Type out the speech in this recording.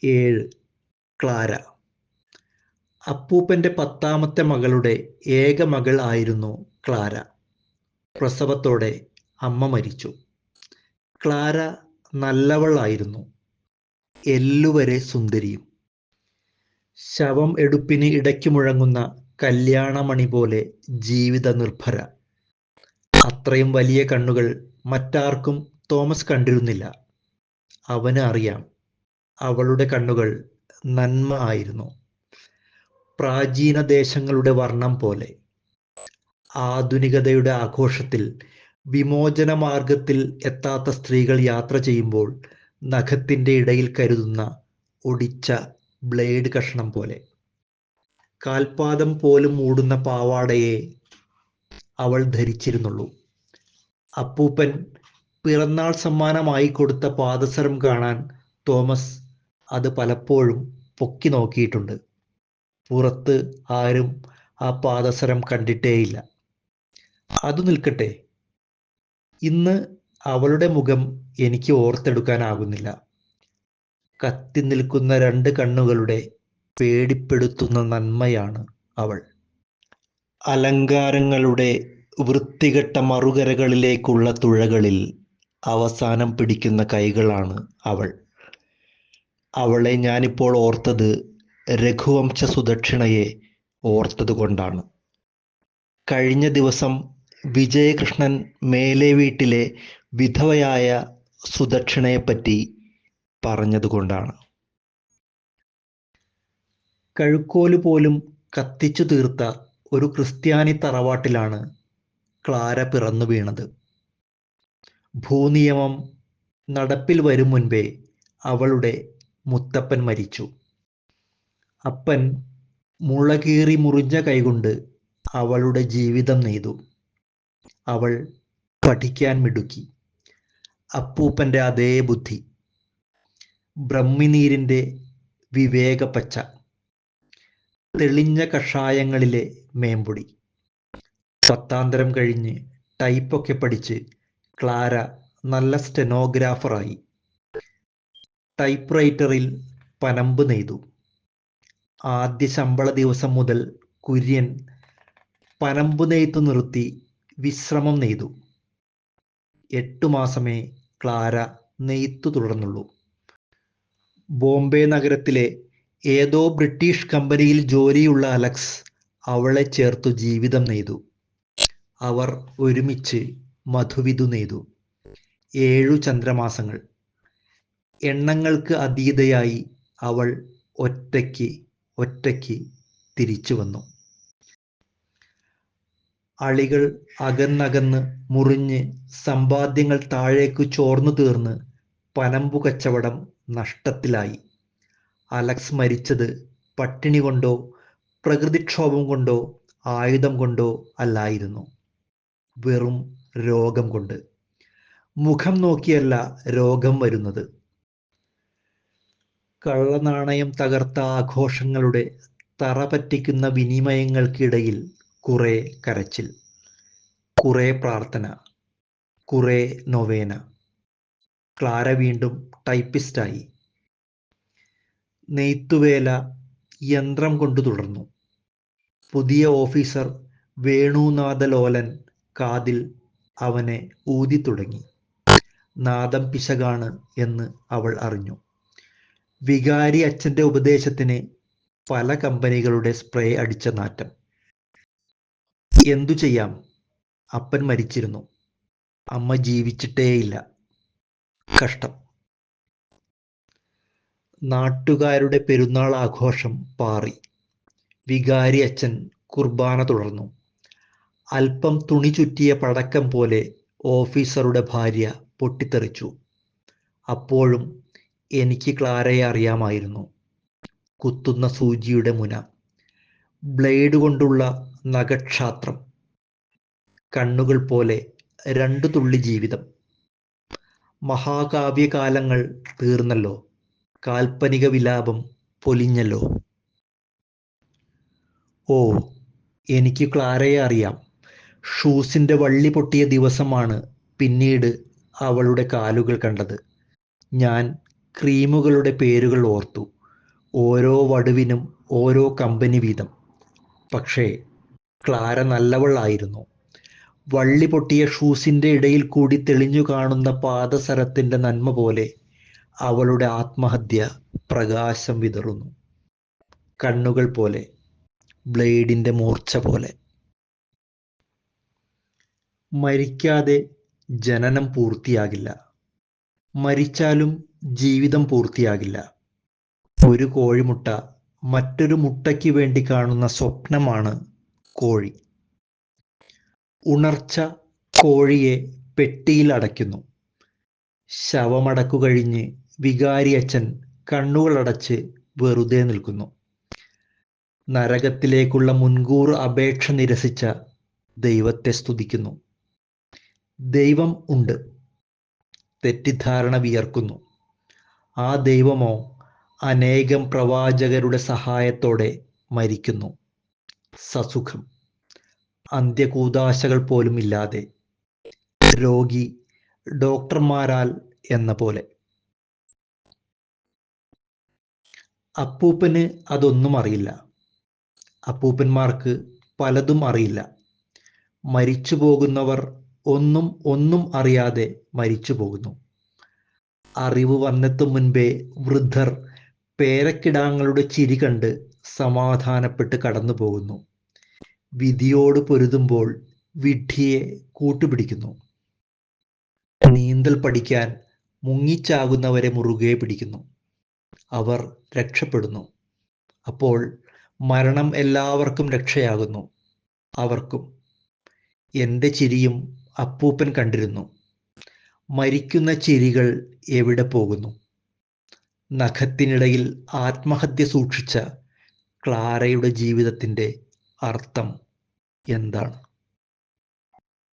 7. Clara. അപ്പൂപ്പൻ്റെ 10ാമത്തെ മകളുടെ ഏക മകൾ ആയിരുന്നു ക്ലാര. പ്രസവത്തോടെ അമ്മ മരിച്ചു. ക്ലാര നല്ലവൾ ആയിരുന്നു, എല്ലുവരെ സുന്ദരിയും. ശവം എടുപ്പിന് ഇടയ്ക്ക് മുഴങ്ങുന്ന കല്യാണമണി പോലെ ജീവിത നിർഭര. അത്രയും വലിയ കണ്ണുകൾ മറ്റാർക്കും തോമസ് കണ്ടിരുന്നില്ല. അവന് അറിയാം, അവളുടെ കണ്ണുകൾ നന്മ ആയിരുന്നു, പ്രാചീന ദേശങ്ങളുടെ വർണ്ണം പോലെ. ആധുനികതയുടെ ആഘോഷത്തിൽ വിമോചന മാർഗത്തിൽ എത്താത്ത സ്ത്രീകൾ യാത്ര ചെയ്യുമ്പോൾ നഖത്തിൻ്റെ ഇടയിൽ കരുതുന്ന ഒടിച്ച ബ്ലേഡ് കഷ്ണം പോലെ. കാൽപാദം പോലും മൂടുന്ന പാവാടയെ അവൾ ധരിച്ചിരുന്നുള്ളൂ. അപ്പൂപ്പൻ പിറന്നാൾ സമ്മാനമായി കൊടുത്ത പാദസരം കാണാൻ തോമസ് അത് പലപ്പോഴും പൊക്കി നോക്കിയിട്ടുണ്ട്. പുറത്ത് ആരും ആ പാദസരം കണ്ടിട്ടേയില്ല. അത് നിൽക്കട്ടെ, ഇന്ന് അവളുടെ മുഖം എനിക്ക് ഓർത്തെടുക്കാനാകുന്നില്ല. കത്തി നിൽക്കുന്ന 2 കണ്ണുകളുടെ പേടിപ്പെടുത്തുന്ന നന്മയാണ് അവൾ. അലങ്കാരങ്ങളുടെ വൃത്തികെട്ട മറുകരകളിലേക്കുള്ള തുഴകളിൽ അവസാനം പിടിക്കുന്ന കൈകളാണ് അവൾ. അവളെ ഞാനിപ്പോൾ ഓർത്തത് രഘുവംശ സുദക്ഷിണയെ ഓർത്തതുകൊണ്ടാണ്. കഴിഞ്ഞ ദിവസം വിജയകൃഷ്ണൻ മേലെ വീട്ടിലെ വിധവയായ സുദക്ഷിണയെപ്പറ്റി പറഞ്ഞതുകൊണ്ടാണ്. കഴുക്കോല് പോലും കത്തിച്ചു തീർത്ത ഒരു ക്രിസ്ത്യാനി തറവാട്ടിലാണ് ക്ലാര പിറന്നു വീണത്. ഭൂനിയമം നടപ്പിൽ വരും മുൻപേ അവളുടെ മുത്തപ്പൻ മരിച്ചു. അപ്പൻ മുളകീറി മുറിഞ്ഞ കൈകൊണ്ട് അവളുടെ ജീവിതം നെയ്തു. അവൾ പഠിക്കാൻ മിടുക്കി. അപ്പൂപ്പൻ്റെ അതേ ബുദ്ധി, ബ്രഹ്മിനീരിൻ്റെ വിവേകപ്പച്ച, തെളിഞ്ഞ കഷായങ്ങളിലെ മേമ്പൊടി. 10ാം തരം കഴിഞ്ഞ് ടൈപ്പൊക്കെ പഠിച്ച് ക്ലാര നല്ല സ്റ്റെനോഗ്രാഫറായി. ടൈപ്പ് റൈറ്ററിൽ പനമ്പ് നെയ്തു. ആദ്യ ശമ്പള ദിവസം മുതൽ കുര്യൻ പനമ്പ് നെയ്ത്തു നിർത്തി വിശ്രമം നെയ്തു. 8 മാസമേ ക്ലാര നെയ്ത്തു തുടർന്നുള്ളൂ. ബോംബെ നഗരത്തിലെ ഏതോ ബ്രിട്ടീഷ് കമ്പനിയിൽ ജോലിയുള്ള അലക്സ് അവളെ ചേർത്തു ജീവിതം നെയ്തു. അവർ ഒരുമിച്ച് മധുവിധു നെയ്തു. 7 ചന്ദ്രമാസങ്ങൾ. എണ്ണങ്ങൾക്ക് അതീതയായി അവൾ ഒറ്റയ്ക്ക് തിരിച്ചു വന്നു. അളികൾ അകന്നകന്ന് മുറിഞ്ഞ് സമ്പാദ്യങ്ങൾ താഴേക്കു ചോർന്നു തീർന്ന് പനമ്പു കച്ചവടം നഷ്ടത്തിലായി. അലക്സ് മരിച്ചത് പട്ടിണി കൊണ്ടോ പ്രകൃതിക്ഷോഭം കൊണ്ടോ ആയുധം കൊണ്ടോ അല്ലായിരുന്നു, വെറും രോഗം കൊണ്ട്. മുഖം നോക്കിയല്ല രോഗം വരുന്നത്. കള്ളനാണയം തകർത്ത ആഘോഷങ്ങളുടെ തറ പറ്റിക്കുന്ന വിനിമയങ്ങൾക്കിടയിൽ കുറെ കരച്ചിൽ, കുറെ പ്രാർത്ഥന, കുറെ നൊവേന. ക്ലാര വീണ്ടും ടൈപ്പിസ്റ്റായി. നെയ്ത്തുവേല യന്ത്രം കൊണ്ട് തുടർന്നു. പുതിയ ഓഫീസർ വേണുനാഥലോലൻ കാതിൽ അവനെ ഊതി തുടങ്ങി. നാദം പിശകാണ് എന്ന് അവൾ അറിഞ്ഞു. വികാരി അച്ഛൻ്റെ ഉപദേശത്തിന് പല കമ്പനികളുടെ സ്പ്രേ അടിച്ച നാറ്റം. എന്തു ചെയ്യാം, അപ്പൻ മരിച്ചിരുന്നു, അമ്മ ജീവിച്ചിട്ടേയില്ല. കഷ്ടം. നാട്ടുകാരുടെ പെരുന്നാൾ ആഘോഷം പാറി. വികാരി അച്ഛൻ കുർബാന തുടർന്നു. അല്പം തുണി ചുറ്റിയ പടക്കം പോലെ ഓഫീസറുടെ ഭാര്യ പൊട്ടിത്തെറിച്ചു. അപ്പോഴും എനിക്ക് ക്ലാരയെ അറിയാമായിരുന്നു. കുത്തുന്ന സൂചിയുടെ മുന, ബ്ലേഡ് കൊണ്ടുള്ള നഖക്ഷാത്രം, കണ്ണുകൾ പോലെ 2 തുള്ളി ജീവിതം. മഹാകാവ്യകാലങ്ങൾ തീർന്നല്ലോ, കാൽപ്പനിക വിലാപം പൊലിഞ്ഞല്ലോ. ഓ, എനിക്ക് ക്ലാരയെ അറിയാം. ഷൂസിൻ്റെ വള്ളി പൊട്ടിയ ദിവസമാണ് പിന്നീട് അവളുടെ കാലുകൾ കണ്ടത്. ഞാൻ ക്രീമുകളുടെ പേരുകൾ ഓർത്തു. ഓരോ വടുവിനും ഓരോ കമ്പനി വീതം. പക്ഷേ ക്ലാര നല്ലവളായിരുന്നു. വള്ളി പൊട്ടിയ ഷൂസിന്റെ ഇടയിൽ കൂടി തെളിഞ്ഞു കാണുന്ന പാദസരത്തിന്റെ നന്മ പോലെ അവളുടെ ആത്മഹത്യ പ്രകാശം വിതറുന്നു. കണ്ണുകൾ പോലെ, ബ്ലേഡിന്റെ മൂർച്ച പോലെ. മരിക്കാതെ ജനനം പൂർത്തിയാകില്ല. മരിച്ചാലും ജീവിതം പൂർത്തിയാകില്ല. ഒരു കോഴിമുട്ട മറ്റൊരു മുട്ടയ്ക്ക് വേണ്ടി കാണുന്ന സ്വപ്നമാണ് കോഴി. ഉണർച്ച കോഴിയെ പെട്ടിയിൽ അടയ്ക്കുന്നു. ശവമടക്കു കഴിഞ്ഞ് വികാരി അച്ഛൻ കണ്ണുകളടച്ച് വെറുതെ നിൽക്കുന്നു. നരകത്തിലേക്കുള്ള മുൻകൂർ അപേക്ഷ നിരസിച്ച ദൈവത്തെ സ്തുതിക്കുന്നു. ദൈവം ഉണ്ട്. തെറ്റിദ്ധാരണ വിയർക്കുന്നു. ആ ദൈവമോ അനേകം പ്രവാചകരുടെ സഹായത്തോടെ മരിക്കുന്നു. സസുഖം. അന്ത്യകൂദാശകൾ പോലും ഇല്ലാതെ. രോഗി ഡോക്ടർമാരാൽ എന്ന പോലെ. അപ്പൂപ്പന് അതൊന്നും അറിയില്ല. അപ്പൂപ്പന്മാർക്ക് പലതും അറിയില്ല. മരിച്ചു പോകുന്നവർ ഒന്നും അറിയാതെ മരിച്ചു പോകുന്നു. അറിവ് വന്നെത്തും മുൻപേ വൃദ്ധർ പേരക്കിടാങ്ങളുടെ ചിരി കണ്ട് സമാധാനപ്പെട്ട് കടന്നു പോകുന്നു. വിധിയോട് പൊരുതുമ്പോൾ വിഡ്ഢിയെ കൂട്ടുപിടിക്കുന്നു. നീന്തൽ പഠിക്കാൻ മുങ്ങിച്ചാകുന്നവരെ മുറുകെ പിടിക്കുന്നു. അവർ രക്ഷപ്പെടുന്നു. അപ്പോൾ മരണം എല്ലാവർക്കും രക്ഷയാകുന്നു. അവർക്കും. എൻ്റെ ചിരിയും അപ്പൂപ്പൻ കണ്ടിരുന്നു. മരിക്കുന്ന ചിരികൾ എവിടെ പോകുന്നു? നഖത്തിനിടയിൽ ആത്മഹത്യ സൂക്ഷിച്ച ക്ലാരയുടെ ജീവിതത്തിൻ്റെ അർത്ഥം എന്താണ്?